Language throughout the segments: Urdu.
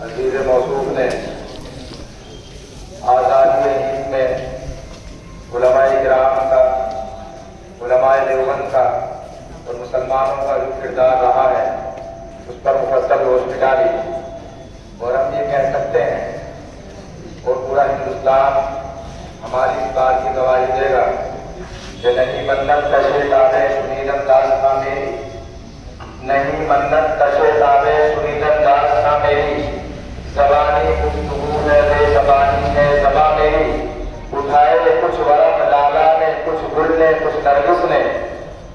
عزیز موصوف نے آزادی ہند میں علماء کرام کا، علماء دیوبند کا اور مسلمانوں کا جو کردار رہا ہے اس پر مفصل روشنی ڈالی، اور ہم یہ کہہ سکتے ہیں اور پورا ہندوستان ہماری اس بات کی گواہی دے گا کہ نہیں منت کشے تابے سنیدن داستاں میری، نہیں منت کشے تابے سنیدن داستاں میری، زبانی گفتگو ہے بے زبانی ہے زباں میری، اٹھائے کچھ ورق لالا نے کچھ گل نے کچھ نرگس نے،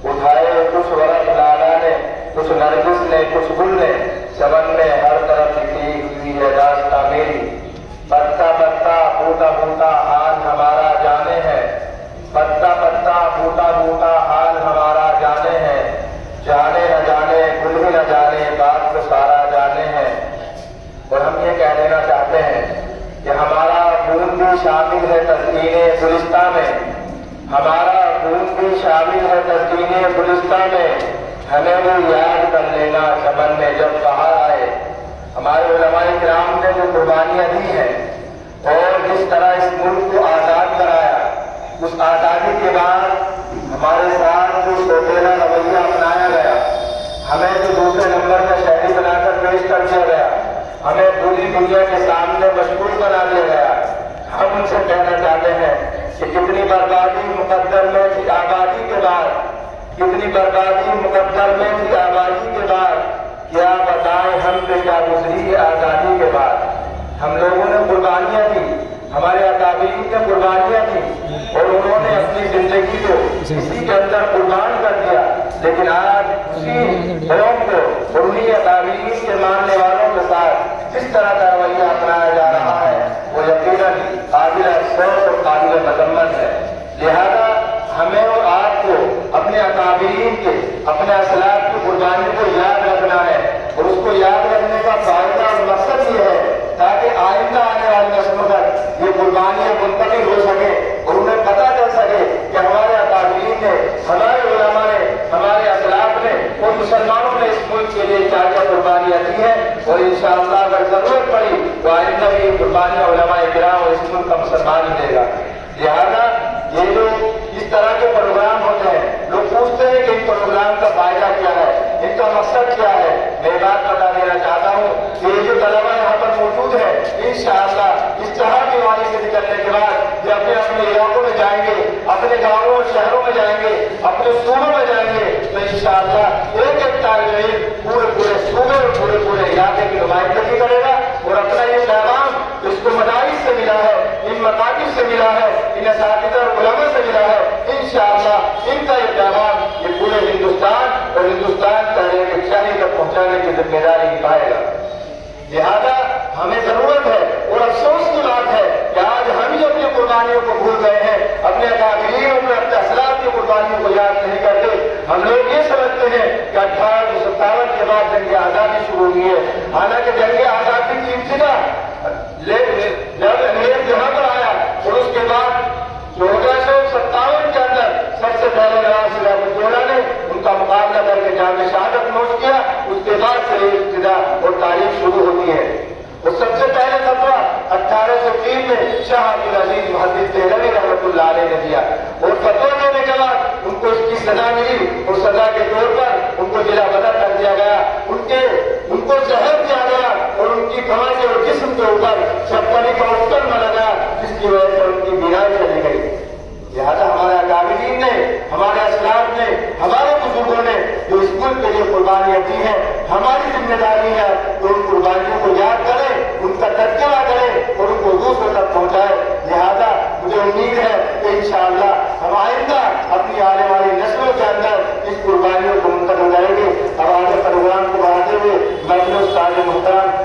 اٹھائے کچھ ورق لالا نے کچھ نرگس نے کچھ گل نے، چمن میں ہر طرف لکھی ہوئی ہے داستاں میری، پتا پتا بوٹا بوٹا حال ہمارا جانے ہے، پتا پتا بوٹا بوٹا حال ہمارا جانے ہے، جانے نہ جانے گل بھی نہ جانے بات کو سارا جانے ہے۔ اور ہم یہ کہہ دینا چاہتے ہیں کہ ہمارا خون بھی شامل ہے تسکین گلستان میں، ہمارا خون بھی شامل ہے تسکین گلستان میں، ہمیں بھی یاد کر لینا چمن میں جب بہار آئے۔ ہمارے علماء کرام نے جو قربانیاں دی ہیں اور جس طرح اس ملک کو آزاد کرایا، اس آزادی کے بعد ہمارے ساتھ جو سوتیلا رویہ اپنایا گیا، ہمیں جو دوسرے نمبر کا شہری بنا کر پیش کر دیا گیا، ہمیں پوری دنیا کے سامنے مشغول بنا دیا گیا، ہم ان سے کہنا چاہتے ہیں کہ کتنی بربادی مقدر میں تھی آبادی کے بعد، کتنی بربادی مقدر میں تھی آبادی کے بعد، کیا بتائیں ہم پہ کیا گزری آزادی کے بعد۔ ہم لوگوں نے قربانیاں دی، ہمارے اکابرین نے قربانیاں دی اور انہوں نے اپنی زندگی کو اسی کے اندر قربان کر دیا، لیکن آج اسی قوم کو اور انہیں اکابرین کے ماننے والوں کے ساتھ جس طرح کا رویہ اپنایا جا رہا ہے وہ یقیناً قابل افسوس اور قابل مذمت ہے۔ لہذا ہمیں اور آپ کو اپنے اکابرین کے، اپنے اسلاف کی قربانی کو یاد رکھنا ہے، اور اس کو یاد رکھنے کا فائدہ اور مقصد یہ ہے تاکہ آئندہ آنے والی نسلوں تک یہ قربانیاں منتقل ہو سکے اور انہیں پتہ چل سکے کہ ہمارے اکابرین نے، ہمارے علماء نے، ہمارے اسلاف نے اور مسلمانوں نے اس ملک کے لیے کیا کیا قربانیاں دی ہیں، اور انشاءاللہ اگر ضرورت پڑی تو آئندہ بھی یہ قربانیاں علماء کرام اور اس ملک کا مسلمان ہی دے گا۔ لہذا یہ جو اس طرح کے پروگرام ہوتے ہیں، لوگ پوچھتے ہیں کہ ان پروگرام کا فائدہ کیا ہے، ان کا مقصد کیا ہے۔ میں بات بتا دینا چاہتا ہوں کہ یہ جو طلبہ یہاں پر موجود ہے، انشاءاللہ اشتہار کی والی سے نکلنے کے بعد یہ اپنے اپنے علاقوں میں جائیں گے، اپنے گاؤں اور شہروں میں جائیں گے، اپنے صوبوں میں جائیں گے، تو انشاءاللہ ایک ایک طالب علم پورے صوبے اور پورے علاقے کی نمائندگی کرے گا، اور اپنا یہ پیغام اس کو مدارس سے ملا ہے، ان مکاتب سے ملا ہے، ان اساتذہ اور علماء سے ملا ہے، انشاءاللہ ان کا یہ پیغام یہ پورے ہندوستان اور ہندوستان تحریک شاہی تک پہنچانے کی ذمہ داری نبھائے گا۔ لہذا ہمیں ضرورت ہے اور افسوس کی بات ہے کہ آج ہم ہی اپنی قربانیوں کو بھول گئے ہیں، اپنے اکابرین اور اپنے اسلاف کی قربانیوں کو یاد نہیں کرتے۔ ہم لوگ یہ سمجھتے ہیں کہ 1857 کے بعد جنگ آزادی شروع ہوئی ہے، حالانکہ جنگ آزادی کی ابتدا جب انگریز یہاں پر آیا اور اس کے بعد 1457 کے اندر سب سے پہلے نواب سراج الدولہ نے ان کا مقابلہ کر کے جام شہادت نوش کیا، اس کے بعد سے ابتدا اور تاریخ شروع ہوتی ہے۔ اور سب سے پہلے فتویٰ 1803 میں شاہ عبدالعزیز محدث دہلوی رحمۃ اللہ علیہ نے دیا، اور فتویٰ دینے کے بعد ان کو اس کی سزا ملی، اور سزا کے طور پر ان کو جلا بدر کر دیا گیا، ان کو زہر دیا گیا، اور ان کی کمر اور جسم کے اوپر چھپنی کا اٹھن میں لگا، جس کی وجہ سے ان کی بینائی چلی گئی۔ لہٰذا ہمارے اکابرین نے، ہمارے اسلاف نے، ہمارے بزرگوں نے جو اس ملک کے لیے قربانیاں دی ہیں، ہماری ذمہ داری ہے کہ ان قربانیوں کو یاد کریں، ان کا تذکرہ کریں اور ان کو دوسروں تک پہنچائیں۔ لہٰذا مجھے امید ہے کہ انشاءاللہ ہم آئندہ اپنی آنے والی نسلوں کے اندر اس قربانیوں کو منتقل کریں گے۔ اب آگے پروگرام کو بڑھاتے ہوئے میں اپنے استاد محترم